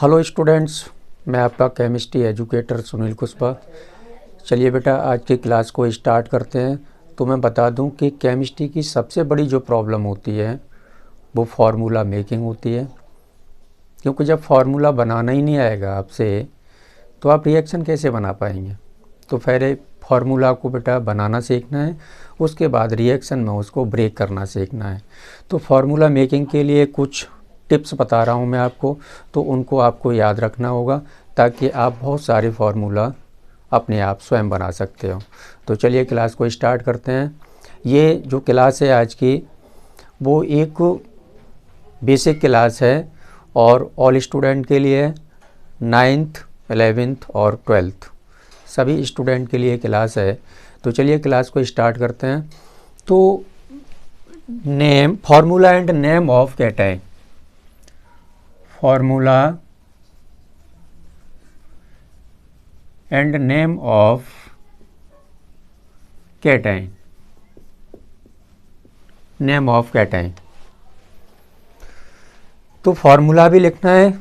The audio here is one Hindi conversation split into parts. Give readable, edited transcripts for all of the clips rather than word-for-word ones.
हेलो स्टूडेंट्स, मैं आपका केमिस्ट्री एजुकेटर सुनील कुशवाहा। चलिए बेटा, आज की क्लास को स्टार्ट करते हैं। तो मैं बता दूं कि केमिस्ट्री की सबसे बड़ी जो प्रॉब्लम होती है वो फार्मूला मेकिंग होती है, क्योंकि जब फार्मूला बनाना ही नहीं आएगा आपसे तो आप रिएक्शन कैसे बना पाएंगे। तो पहले फार्मूला को बेटा बनाना सीखना है, उसके बाद रिएक्शन में उसको ब्रेक करना सीखना है। तो फार्मूला मेकिंग के लिए कुछ टिप्स बता रहा हूँ मैं आपको, तो उनको आपको याद रखना होगा ताकि आप बहुत सारे फार्मूला अपने आप स्वयं बना सकते हो। तो चलिए क्लास को स्टार्ट करते हैं। ये जो क्लास है आज की, वो एक बेसिक क्लास है और ऑल स्टूडेंट के लिए 9th 11th और 12th सभी स्टूडेंट के लिए क्लास है। तो चलिए क्लास को स्टार्ट करते हैं। तो name, formula and name of cation. Formula and name of cation. Name of cation, तो फार्मूला भी लिखना है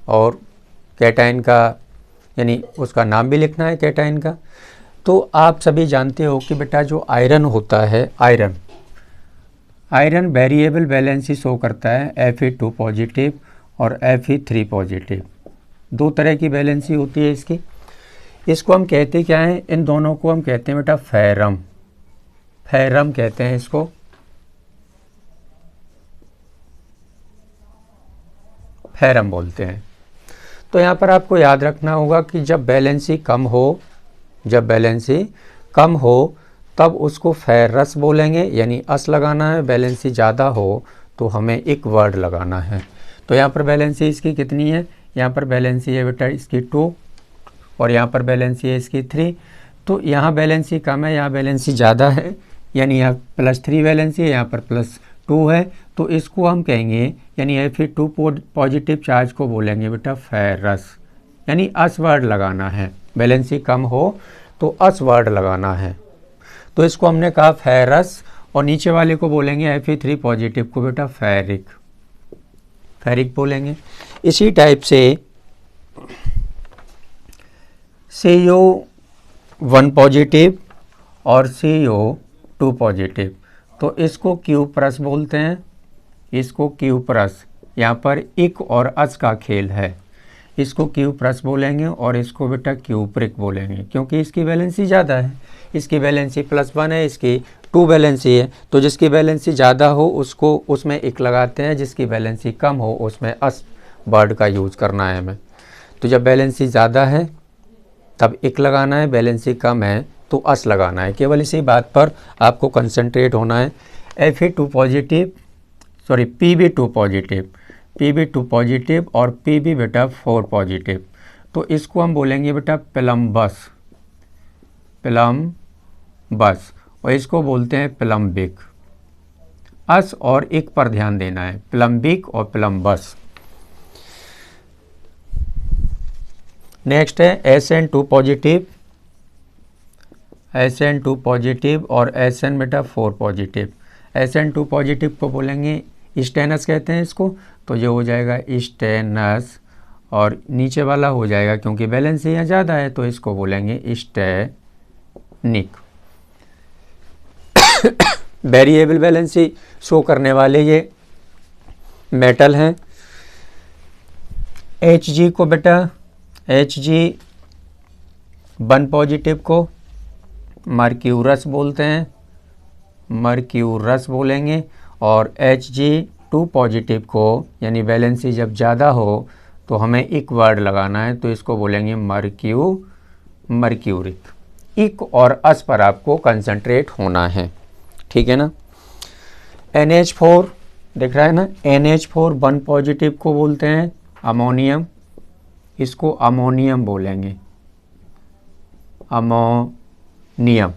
और कैटायन का यानी उसका नाम भी लिखना है कैटायन का। तो आप सभी जानते हो कि बेटा जो आयरन होता है, आयरन वेरिएबल वैलेंसी शो करता है Fe2 पॉजिटिव और Fe3 पॉजिटिव। दो तरह की वैलेंसी होती है इसकी। इसको हम कहते क्या हैं, इन दोनों को हम कहते हैं बेटा फेरम। फेरम कहते हैं इसको। फेरम बोलते हैं। तो यहाँ पर आपको याद रखना होगा कि जब वैलेंसी कम हो तब उसको फेरस बोलेंगे, यानी अस लगाना है। वैलेंसी ज़्यादा हो तो हमें एक वर्ड लगाना है। तो यहाँ पर वैलेंसी इसकी कितनी है, यहाँ पर वैलेंसी है बेटा इसकी 2 और यहाँ पर वैलेंसी है इसकी 3। तो यहाँ वैलेंसी कम है, यहाँ वैलेंसी ज़्यादा है, यानी यहाँ +3 वैलेंसी है, यहाँ पर +2 है। तो इसको हम कहेंगे, यानी Fe2 पॉजिटिव चार्ज को बोलेंगे बेटा फेरस, यानी अस वर्ड लगाना है। वैलेंसी कम हो तो अस वर्ड लगाना है। तो इसको हमने कहा फेरस, और नीचे वाले को बोलेंगे Fe3 पॉजिटिव को बेटा फेरिक बोलेंगे। इसी टाइप से CO1 पॉजिटिव और CO2 पॉजिटिव, तो इसको क्यूप्रस बोलते हैं। इसको क्यूप्रस, यहाँ पर इक और अस का खेल है, इसको क्यूप्रस बोलेंगे और इसको बेटा क्यूप्रिक बोलेंगे, क्योंकि इसकी वैलेंसी ज़्यादा है। इसकी वैलेंसी +1 है, इसकी 2 वैलेंसी है। तो जिसकी वैलेंसी ज़्यादा हो उसको उसमें इक लगाते हैं, जिसकी वैलेंसी कम हो उसमें अस वर्ड का यूज़ करना है हमें। तो जब वैलेंसी ज़्यादा है तब इक लगाना है, वैलेंसी कम है तो अस लगाना है। केवल इसी बात पर आपको कंसंट्रेट होना है। Fe2 positive, sorry Pb2 positive और Pb बेटा 4 पॉजिटिव, तो इसको हम बोलेंगे बेटा प्लम्बस, और इसको बोलते हैं प्लम्बिक। अस और इक पर ध्यान देना है, प्लम्बिक और प्लम्बस। नेक्स्ट है Sn2 पॉजिटिव और Sn बेटा 4 पॉजिटिव। Sn2 पॉजिटिव को बोलेंगे स्टेनस कहते हैं इसको, तो ये हो जाएगा स्टेनस, और नीचे वाला हो जाएगा क्योंकि वैलेंसी यहाँ ज़्यादा है तो इसको बोलेंगे स्टेनिक। वेरिएबल वैलेंसी शो करने वाले ये मेटल हैं। Hg को बेटा Hg1 पॉजिटिव को मर्क्यूरस बोलते हैं, मर्क्यूरस बोलेंगे, और Hg2 पॉजिटिव को, यानी वैलेंसी जब ज़्यादा हो तो हमें इक वर्ड लगाना है, तो इसको बोलेंगे मर्क्यूरिक। इक और अस पर आपको कंसंट्रेट होना है, ठीक है ना। NH4 दिख रहा है ना, NH4 1 पॉजिटिव को बोलते हैं अमोनियम, इसको अमोनियम बोलेंगे, अमोनियम।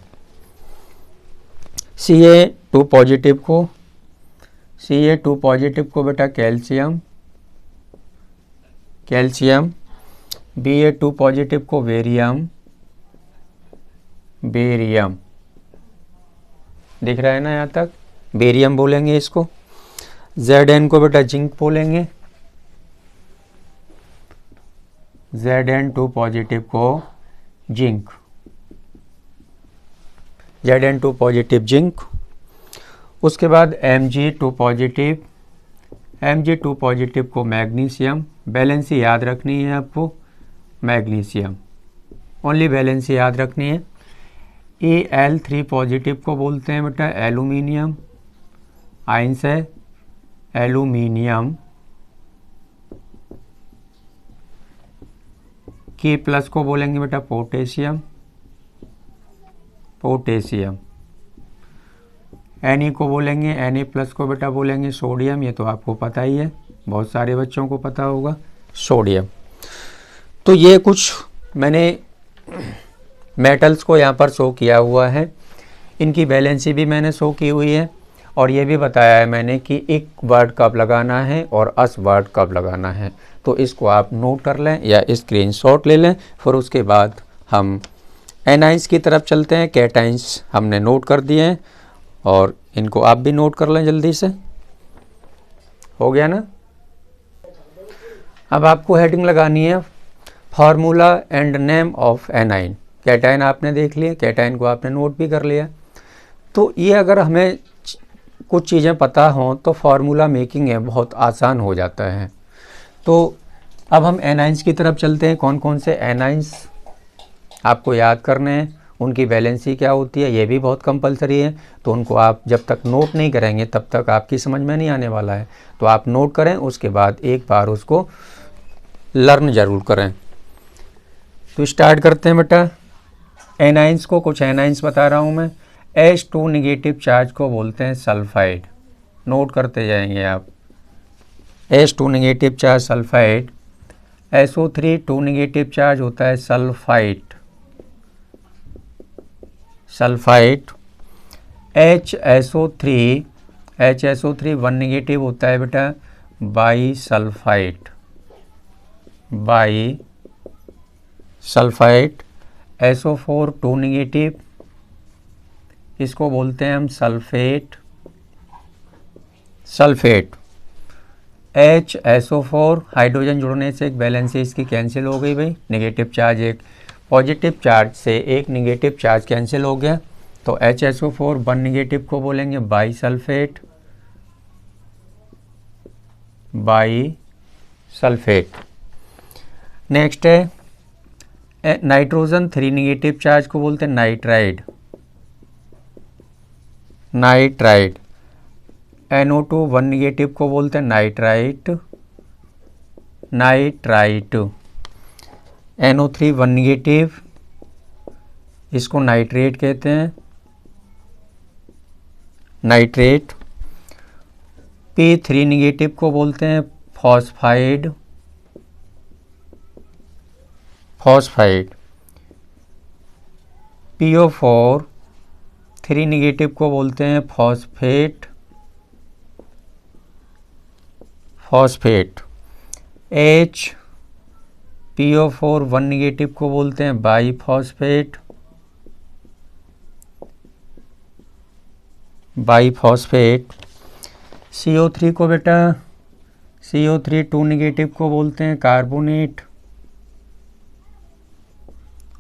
Ca2 पॉजिटिव को बेटा कैल्शियम, Ba2 पॉजिटिव को बेरियम, दिख रहा है ना यहाँ तक, बेरियम बोलेंगे इसको। Zn को बेटा जिंक बोलेंगे, Zn2 पॉजिटिव को जिंक, Zn2 पॉजिटिव जिंक। उसके बाद Mg2 पॉजिटिव, Mg2 पॉजिटिव को मैग्नीशियम, बैलेंसी याद रखनी है आपको, मैग्नीशियम ओनली बैलेंसी याद रखनी है। Al3 पॉजिटिव को बोलते हैं बेटा एल्यूमिनियम, आइंस है एल्यूमिनियम। K प्लस को बोलेंगे बेटा पोटेशियम, पोटेशियम। Na को बोलेंगे, Na प्लस को बेटा बोलेंगे सोडियम, ये तो आपको पता ही है, बहुत सारे बच्चों को पता होगा, सोडियम। तो ये कुछ मैंने मेटल्स को यहाँ पर शो किया हुआ है, इनकी बैलेंसी भी मैंने शो की हुई है, और ये भी बताया है मैंने कि एक वर्ड कब लगाना है और अस वर्ड कब लगाना है। तो इसको आप नोट कर लें या स्क्रीनशॉट ले लें। फिर उसके बाद हम एनाइंस की तरफ चलते हैं। कैटाइंस हमने नोट कर दिए हैं और इनको आप भी नोट कर लें जल्दी से। हो गया ना? अब आपको हेडिंग लगानी है formula and name of anion. Cation आपने देख लिया, कैटाइन को आपने नोट भी कर लिया। तो ये अगर हमें कुछ चीज़ें पता हों तो फार्मूला मेकिंग है बहुत आसान हो जाता है। तो अब हम एनाइंस की तरफ चलते हैं। कौन कौन से एनाइंस आपको याद करने हैं, उनकी बैलेंसी क्या होती है, ये भी बहुत कंपलसरी है। तो उनको आप जब तक नोट नहीं करेंगे तब तक आपकी समझ में नहीं आने वाला है। तो आप नोट करें, उसके बाद एक बार उसको लर्न ज़रूर करें। तो स्टार्ट करते हैं बेटा। एनाइंस को कुछ एनाइंस बता रहा हूँ मैं। H2 निगेटिव चार्ज को बोलते हैं सल्फाइड, नोट करते जाएंगे आप। H2 negative charge sulphide. SO3 2 negative charge होता है सल्फाइट, सल्फाइट। HSO3 1 निगेटिव होता है बेटा by sulphite, by sulphite. SO4 2 negative, इसको बोलते हैं हम सल्फेट, सल्फेट। HSO4 हाइड्रोजन जुड़ने से एक बैलेंस इसकी कैंसिल हो गई भाई, नेगेटिव चार्ज एक पॉजिटिव चार्ज से एक नेगेटिव चार्ज कैंसिल हो गया। तो HSO4 1 निगेटिव को बोलेंगे by sulphate, by sulphate. Next है नाइट्रोजन 3 निगेटिव चार्ज को बोलते हैं नाइट्राइड, नाइट्राइड। NO2 1 निगेटिव को बोलते हैं नाइट्राइट, नाइट्राइट। NO3 1 निगेटिव, इसको नाइट्रेट कहते हैं, नाइट्रेट। P3 निगेटिव को बोलते हैं फॉस्फाइड, फॉस्फाइड। PO4 3 निगेटिव को बोलते हैं फॉस्फेट, फॉस्फेट। PO4 1 निगेटिव को बोलते हैं by phosphate, by phosphate. CO3 को बेटा CO3 2 निगेटिव को बोलते हैं कार्बोनेट,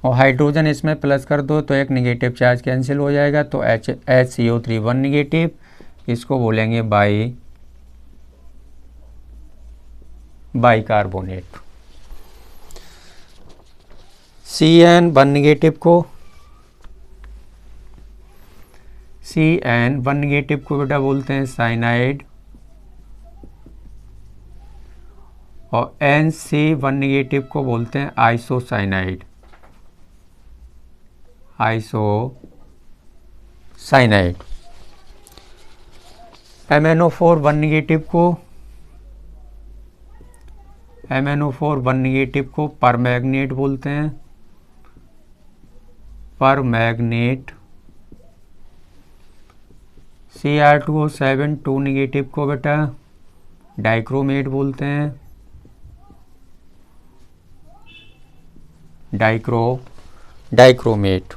और हाइड्रोजन इसमें प्लस कर दो तो एक निगेटिव चार्ज कैंसिल हो जाएगा। तो HCO3 1 निगेटिव, इसको बोलेंगे बाई कार्बोनेट। CN 1 निगेटिव को बेटा बोलते हैं साइनाइड, और NC1 निगेटिव को बोलते हैं आइसोसाइनाइड, आइसोसाइनाइड। MnO4 1 निगेटिव को परमैग्नेट बोलते हैं, परमैग्नेट। Cr2O7 2 निगेटिव को बेटा डाइक्रोमेट बोलते हैं, डाइक्रोमेट।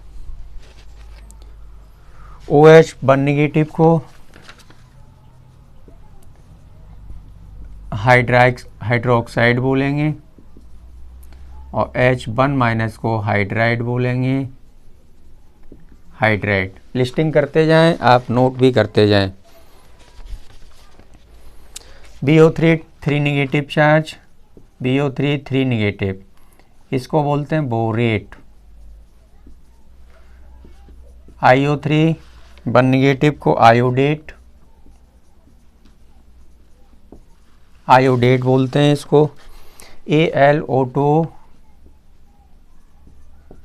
OH 1 निगेटिव को हाइड्रोक्साइड बोलेंगे, और H1 माइनस को हाइड्राइड बोलेंगे, हाइड्राइड। लिस्टिंग करते जाएं, आप नोट भी करते जाएं। BO3 3 negative charge, BO3 3 negative, इसको बोलते हैं बोरेट। IO3 1 निगेटिव को आयोडेट, आयोडेट बोलते हैं इसको। AlO2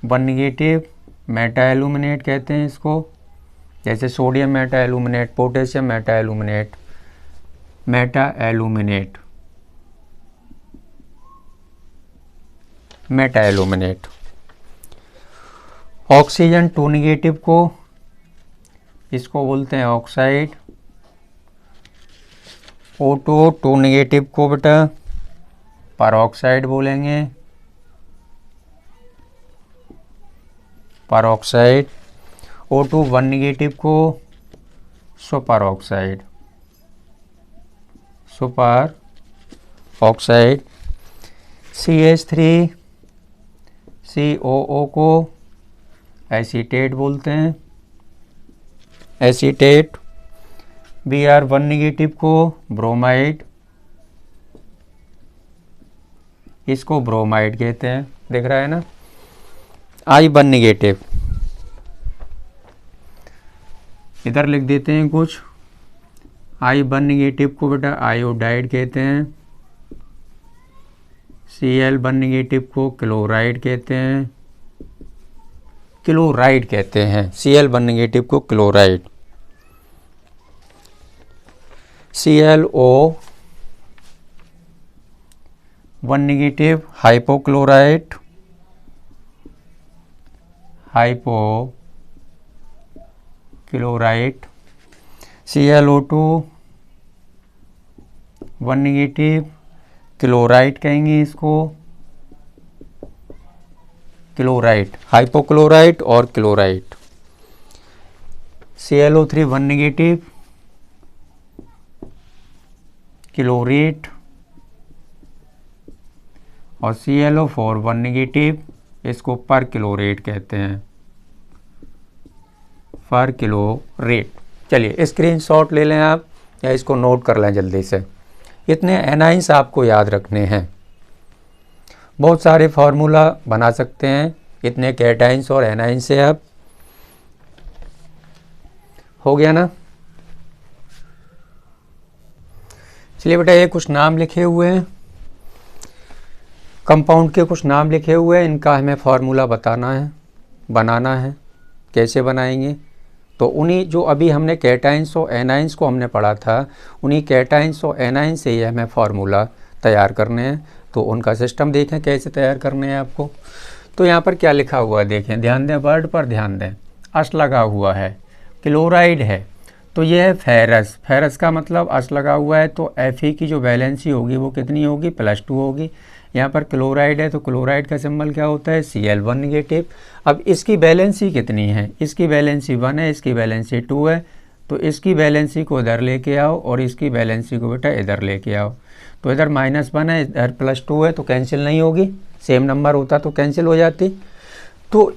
1 निगेटिव मेटा एल्यूमिनेट कहते हैं इसको, जैसे sodium Meta aluminate, potassium Meta aluminate, Meta aluminate, Meta aluminate. Oxygen 2 negative को, इसको बोलते हैं ऑक्साइड। O2 2 निगेटिव को बेटा परऑक्साइड बोलेंगे, परऑक्साइड। O2 1 निगेटिव को super oxide, super oxide. CH3 COO को एसीटेट बोलते हैं, एसीटेट। Br 1 निगेटिव को ब्रोमाइड, इसको ब्रोमाइड कहते हैं, दिख रहा है ना। I 1 निगेटिव, इधर लिख देते हैं कुछ। I 1 निगेटिव को बेटा आयोडाइड कहते हैं। Cl 1 निगेटिव को क्लोराइड कहते हैं, क्लोराइड कहते हैं। Cl 1 निगेटिव को chloride. ClO 1 negative hypochloride, hypochloride. ClO2 1 negative chloride कहेंगे इसको, क्लोराइड, हाइपोक्लोराइड और क्लोराइड। ClO3 1 निगेटिव क्लोरेट, और ClO4 1 निगेटिव, इसको पर क्लोरेट कहते हैं, पर क्लोरेट। चलिए स्क्रीनशॉट ले लें आप, या इसको नोट कर लें जल्दी से। इतने एनाइंस आपको याद रखने हैं, बहुत सारे फार्मूला बना सकते हैं इतने कैटाइंस और एनाइंस से। आप हो गया ना। चलिए बेटा, ये कुछ नाम लिखे हुए हैं, कंपाउंड के कुछ नाम लिखे हुए हैं, इनका हमें फार्मूला बताना है, बनाना है। कैसे बनाएंगे? तो उन्हीं जो अभी हमने कैटाइंस और एनाइंस को हमने पढ़ा था, उन्हीं कैटाइंस और एनाइंस से ही हमें फार्मूला तैयार करने हैं। तो उनका सिस्टम देखें कैसे तैयार करने हैं आपको। तो यहाँ पर क्या लिखा हुआ है देखें, ध्यान दें, वर्ड पर ध्यान दें। अस लगा हुआ है, क्लोराइड है, तो यह है फेरस। फेरस का मतलब अस लगा हुआ है, तो Fe की जो वैलेंसी होगी वो कितनी होगी? +2 होगी। यहाँ पर क्लोराइड है, तो क्लोराइड का सिंबल क्या होता है? Cl 1 negative. अब इसकी वैलेंसी कितनी है? इसकी वैलेंसी 1 है, इसकी वैलेंसी 2 है। तो इसकी वैलेंसी को इधर लेके आओ और इसकी वैलेंसी को बेटा इधर लेके आओ। तो इधर -1 है, इधर +2 है, तो कैंसिल नहीं होगी। सेम नंबर होता तो कैंसिल हो जाती। तो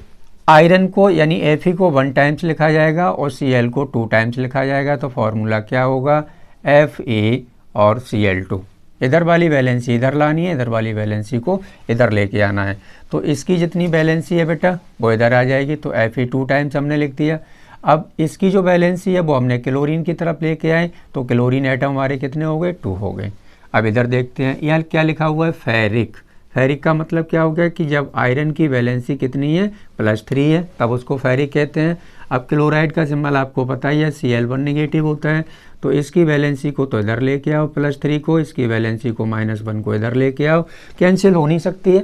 आयरन को यानी Fe को 1 टाइम्स लिखा जाएगा और Cl को 2 टाइम्स लिखा जाएगा। तो फॉर्मूला क्या होगा? Fe और Cl2। इधर वाली वैलेंसी इधर लानी है, इधर वाली वैलेंसी को इधर लेके आना है। तो इसकी जितनी वैलेंसी है बेटा वो इधर आ जाएगी, तो Fe 2 टाइम्स हमने लिख दिया। अब इसकी जो वैलेंसी है वो हमने क्लोरीन की तरफ लेके आए, तो क्लोरीन एटम हमारे कितने हो गए? 2 हो गए। अब इधर देखते हैं, यहाँ क्या लिखा हुआ है? फेरिक। फेरिक का मतलब क्या हो गया कि जब आयरन की वैलेंसी कितनी है? +3 है, तब उसको फेरिक कहते हैं। अब क्लोराइड का सिंबल आपको पता ही है, Cl 1 निगेटिव होता है। तो इसकी वैलेंसी को तो इधर लेके आओ +3 को, इसकी वैलेंसी को -1 को इधर लेके आओ। कैंसिल हो नहीं सकती है,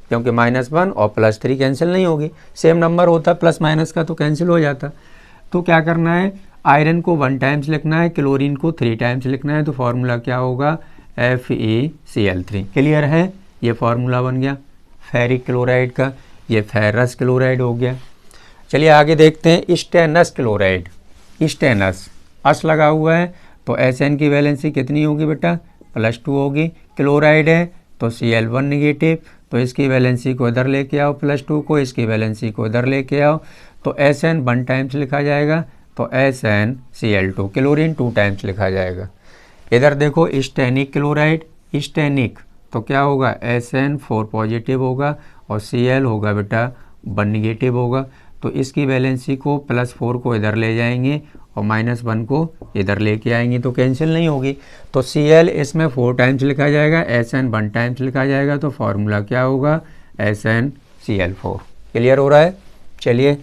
क्योंकि -1 और +3 कैंसिल नहीं होगी। सेम नंबर होता प्लस माइनस का, तो कैंसिल हो जाता। तो क्या करना है? आयरन को 1 टाइम्स लिखना है, क्लोरीन को 3 टाइम्स लिखना है। तो फार्मूला क्या होगा? FeCl3। क्लियर है? ये फार्मूला बन गया फेरिक क्लोराइड का। ये फेरस क्लोराइड हो गया। चलिए आगे देखते हैं, स्टेनस क्लोराइड। स्टेनस अस लगा हुआ है, तो Sn की वैलेंसी कितनी होगी बेटा? +2 होगी। क्लोराइड है तो Cl 1 निगेटिव, तो इसकी वैलेंसी को इधर लेके आओ, +2 को, इसकी वैलेंसी को इधर लेके आओ, तो SN 1 टाइम्स लिखा जाएगा, तो SnCl2 क्लोरीन 2 टाइम्स लिखा जाएगा। इधर देखो स्टेनिक क्लोराइड, स्टेनिक तो क्या होगा, SN4 पॉजिटिव होगा और Cl होगा बेटा 1 निगेटिव होगा, तो इसकी वैलेंसी को +4 को इधर ले जाएंगे और -1 को इधर लेके आएंगे, तो कैंसिल नहीं होगी। तो Cl इसमें 4 टाइम्स लिखा जाएगा, SN 1 टाइम्स लिखा जाएगा, तो फॉर्मूला क्या होगा, SnCl4। क्लियर हो रहा है। चलिए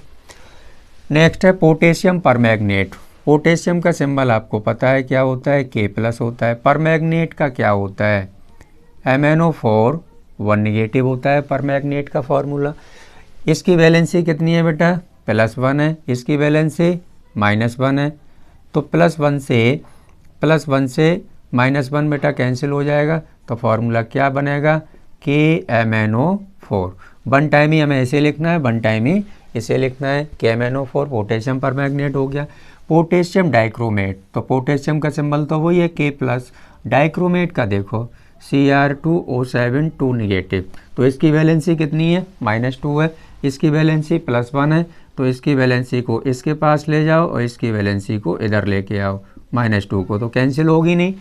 नेक्स्ट है पोटेशियम परमैंगनेट। पोटेशियम का सिंबल आपको पता है क्या होता है, K+ होता है। परमैंगनेट का क्या होता है, MnO4 1 निगेटिव होता है परमैंगनेट का फॉर्मूला। इसकी वैलेंसी कितनी है बेटा, +1 है, इसकी वैलेंसी -1 है, तो +1 से -1 बेटा कैंसिल हो जाएगा, तो फॉर्मूला क्या बनेगा, KMnO4। 1 टाइम ही हमें ऐसे लिखना है, 1 टाइम ही इसे लिखना है, KMnO4 पोटेशियम परमैंगनेट हो गया। पोटेशियम डाइक्रोमेट, तो पोटेशियम का सिंबल तो वही है K+। डाइक्रोमेट का देखो Cr2O7 2 निगेटिव, तो इसकी वैलेंसी कितनी है, -2 है, इसकी वैलेंसी +1 है, तो इसकी वैलेंसी को इसके पास ले जाओ और इसकी वैलेंसी को इधर लेके आओ, -2 को, तो कैंसिल होगी नहीं,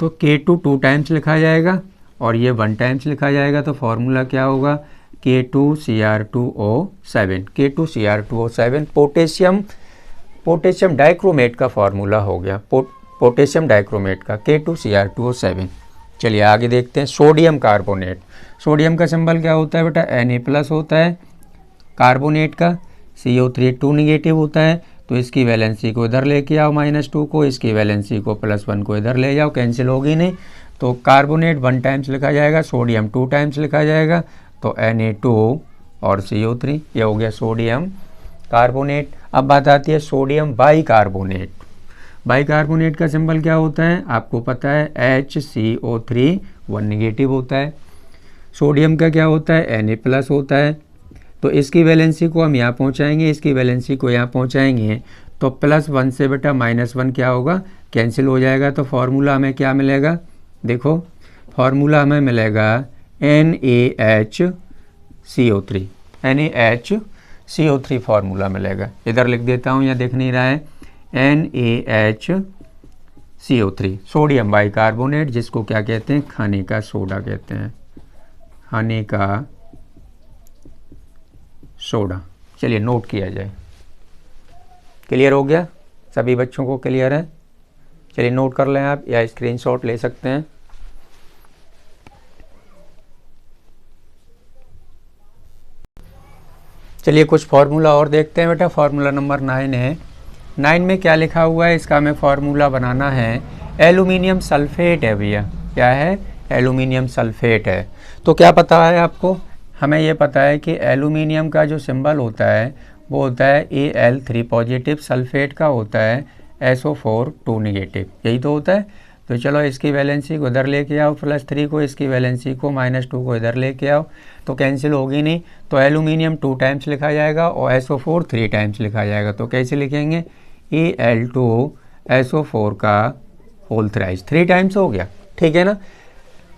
तो K2 2 टाइम्स लिखा जाएगा और ये 1 टाइम्स लिखा जाएगा, तो फॉर्मूला क्या होगा, K2Cr2O7। K2Cr2O7 पोटेशियम डाइक्रोमेट का फॉर्मूला हो गया, पोटेशियम डाइक्रोमेट का K2Cr2O7। चलिए आगे देखते हैं सोडियम कार्बोनेट। सोडियम का सिंबल क्या होता है बेटा, Na+ होता है, कार्बोनेट का CO3 2 निगेटिव होता है, तो इसकी वैलेंसी को इधर लेके आओ -2 को, इसकी वैलेंसी को +1 को इधर ले जाओ, कैंसिल होगी नहीं, तो कार्बोनेट 1 टाइम्स लिखा जाएगा, सोडियम 2 टाइम्स लिखा जाएगा, तो Na2 और CO3, ये हो गया सोडियम कार्बोनेट। अब बात आती है सोडियम बाइकार्बोनेट। बाइकार्बोनेट का सिंबल क्या होता है, आपको पता है HCO3 1 निगेटिव होता है। सोडियम का क्या होता है, Na+ होता है, तो इसकी वैलेंसी को हम यहाँ पहुँचाएंगे, इसकी वैलेंसी को यहाँ पहुँचाएंगे, तो +1 से बेटा -1 क्या होगा, कैंसिल हो जाएगा, तो फॉर्मूला हमें क्या मिलेगा, देखो फॉर्मूला हमें मिलेगा NaHCO3 फॉर्मूला मिलेगा, इधर लिख देता हूँ, यहाँ दिख नहीं रहा है, NaHCO3 सोडियम बाइकार्बोनेट, जिसको क्या कहते हैं, खाने का सोडा कहते हैं, खाने का सोडा। चलिए नोट किया जाए। क्लियर हो गया, सभी बच्चों को क्लियर है। चलिए नोट कर लें आप, या स्क्रीनशॉट ले सकते हैं। चलिए कुछ फार्मूला और देखते हैं बेटा। फार्मूला नंबर 9 है। 9 में क्या लिखा हुआ है, इसका हमें फार्मूला बनाना है। एल्यूमिनियम सल्फेट है भैया, क्या है, एल्यूमिनियम सल्फेट है। तो क्या पता है आपको, हमें ये पता है कि एल्यूमिनियम का जो सिंबल होता है वो होता है Al3 पॉजिटिव, सल्फेट का होता है SO4 2 निगेटिव, यही तो होता है। तो चलो इसकी वैलेंसी को इधर लेके आओ +3 को, इसकी वैलेंसी को -2 को इधर लेके आओ, तो कैंसिल होगी नहीं, तो एल्यूमिनियम 2 टाइम्स लिखा जाएगा और SO4 3 टाइम्स लिखा जाएगा। तो कैसे लिखेंगे, Al2SO4 का होल थ्राइस 3 टाइम्स हो गया, ठीक है ना।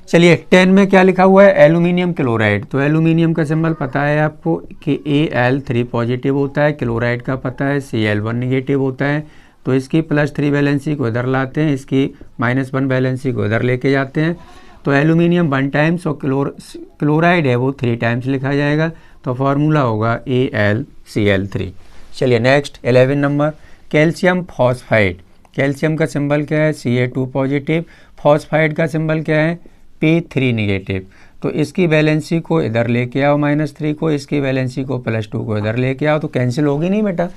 चलिए 10 में क्या लिखा हुआ है, एल्यूमिनियम क्लोराइड। तो एल्यूमिनियम का सिंबल पता है आपको कि Al3 पॉजिटिव होता है, क्लोराइड का पता है Cl1 निगेटिव होता है, तो इसकी +3 वैलेंसी को इधर लाते हैं, इसकी -1 वैलेंसी को इधर लेके जाते हैं, तो एल्यूमिनियम 1 टाइम्स और क्लोराइड है वो 3 टाइम्स लिखा जाएगा, तो फॉर्मूला होगा AlCl3। चलिए next 11 number, calcium phosphide. Calcium का सिंबल क्या है, Ca2 पॉजिटिव, फॉस्फाइड का सिंबल क्या है, P3 निगेटिव, तो इसकी वैलेंसी को इधर लेके आओ -3 को, इसकी वैलेंसी को +2 को इधर लेके आओ, तो कैंसिल होगी नहीं बेटा,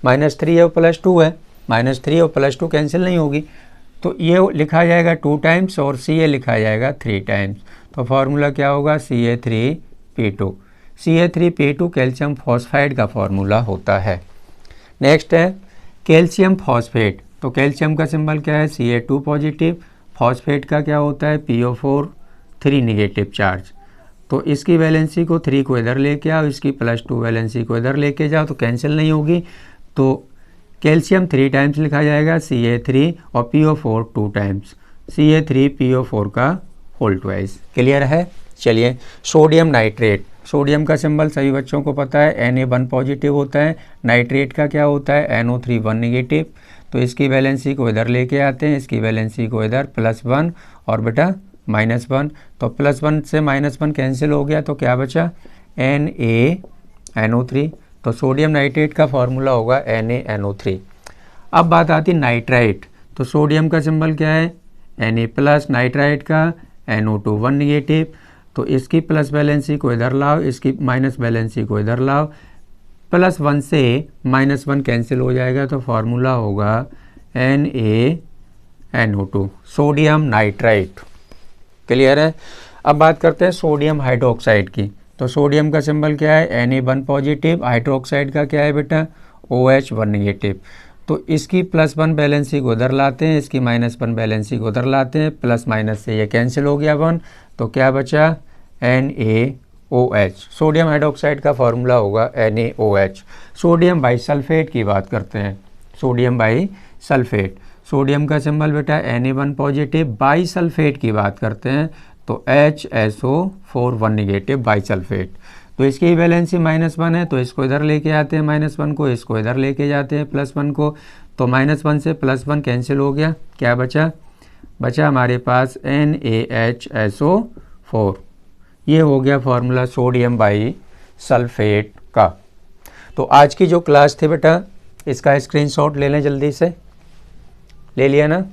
-3 है और +2 है, -3 और +2 कैंसिल नहीं होगी, तो ये लिखा जाएगा 2 टाइम्स और Ca लिखा जाएगा 3 टाइम्स, तो फॉर्मूला क्या होगा, Ca3P2। Ca3P2 कैल्शियम फॉस्फाइड का फॉर्मूला होता है। नेक्स्ट है कैल्शियम फॉस्फेट। तो कैल्शियम का सिंबल क्या है, Ca2 पॉजिटिव, फॉस्फेट का क्या होता है, PO4 3 निगेटिव चार्ज, तो इसकी वैलेंसी को 3 को इधर लेके आओ, इसकी +2 वैलेंसी को इधर लेके जाओ, तो कैंसिल नहीं होगी, तो कैल्शियम 3 टाइम्स लिखा जाएगा Ca3 और PO4 2 टाइम्स, Ca3PO4 का होल ट्वाइस। क्लियर है। चलिए, सोडियम नाइट्रेट, सोडियम का सिंबल सभी बच्चों को पता है Na1 पॉजिटिव होता है, नाइट्रेट का क्या होता है NO3 1 नेगेटिव। तो इसकी वैलेंसी को इधर लेके आते हैं, इसकी वैलेंसी को इधर +1 और बेटा -1। तो +1 से -1 कैंसिल हो गया, तो क्या बचा NaNO3। तो सोडियम नाइट्रेट का फॉर्मूला होगा NaNO3। अब बात आती नाइट्राइट। तो सोडियम का सिंबल क्या है Na+, नाइट्राइट का NO2 1 नेगेटिव। तो इसकी प्लस वैलेंसी को इधर लाओ, इसकी माइनस वैलेंसी को इधर लाओ, +1 से -1 कैंसिल हो जाएगा, तो फार्मूला होगा NaNO2, सोडियम नाइट्राइट। क्लियर है। अब बात करते हैं सोडियम हाइड्रोक्साइड की। तो सोडियम का सिंबल क्या है Na1 पॉजिटिव, हाइड्रोक्साइड का क्या है बेटा OH 1 नेगेटिव। तो इसकी +1 बैलेंसी को उधर लाते हैं, इसकी -1 बैलेंसी को उधर लाते हैं, प्लस माइनस से ये कैंसिल हो गया 1, तो क्या बचा NaOH। सोडियम हाइड्रोक्साइड का फॉर्मूला होगा NaOH। सोडियम बाइसल्फेट की बात करते हैं, सोडियम बाइसल्फेट, सोडियम का सिंबल बेटा Na1 पॉजिटिव, बाइसल्फेट की बात करते हैं तो HSO4 1 नेगेटिव बाइसल्फेट। तो इसकी वैलेंसी -1 है, तो इसको इधर लेके आते हैं -1 को, इसको इधर लेके जाते हैं +1 को, तो -1 से +1 कैंसिल हो गया, क्या बचा हमारे पास NaHSO4। ये हो गया फॉर्मूला सोडियम बाइसल्फेट का। तो आज की जो क्लास थी बेटा इसका स्क्रीनशॉट ले लें जल्दी से, ले लिया ना।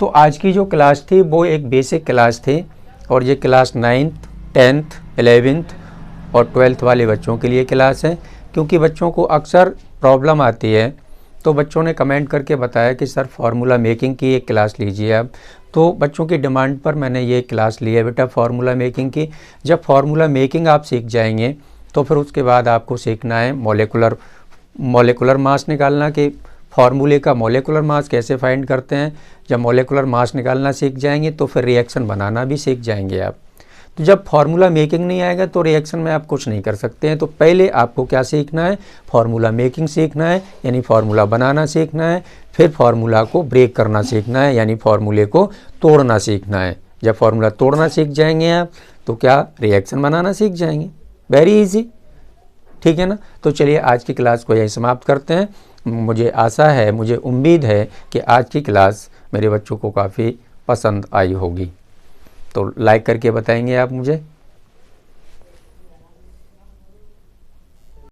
तो आज की जो क्लास थी वो एक बेसिक क्लास थी, और ये क्लास 9th 10th 11th और 12th वाले बच्चों के लिए क्लास है। क्योंकि बच्चों को अक्सर प्रॉब्लम आती है, तो बच्चों ने कमेंट करके बताया कि सर फार्मूला मेकिंग की एक क्लास लीजिए आप। तो बच्चों की डिमांड पर मैंने ये क्लास ली है बेटा फार्मूला मेकिंग की। जब फार्मूला मेकिंग आप सीख जाएंगे तो फिर उसके बाद आपको सीखना है मॉलिकुलर मास निकालना, कि फार्मूले का मॉलिकुलर मास कैसे फाइंड करते हैं। जब मॉलिकुलर मास निकालना सीख जाएंगे तो फिर रिएक्शन बनाना भी सीख जाएंगे आप। तो जब फार्मूला मेकिंग नहीं आएगा तो रिएक्शन में आप कुछ नहीं कर सकते हैं। तो पहले आपको क्या सीखना है, फार्मूला मेकिंग सीखना है, यानी फार्मूला बनाना सीखना है। फिर फार्मूला को ब्रेक करना सीखना है, यानी फार्मूले को तोड़ना सीखना है। जब फार्मूला तोड़ना सीख जाएंगे आप तो क्या रिएक्शन बनाना सीख जाएंगे। वेरी इजी, ठीक है ना। तो चलिए आज की क्लास को यहीं समाप्त करते हैं। मुझे आशा है, मुझे उम्मीद है कि आज की क्लास मेरे बच्चों को काफ़ी पसंद आई होगी। तो लाइक करके बताएंगे आप मुझे।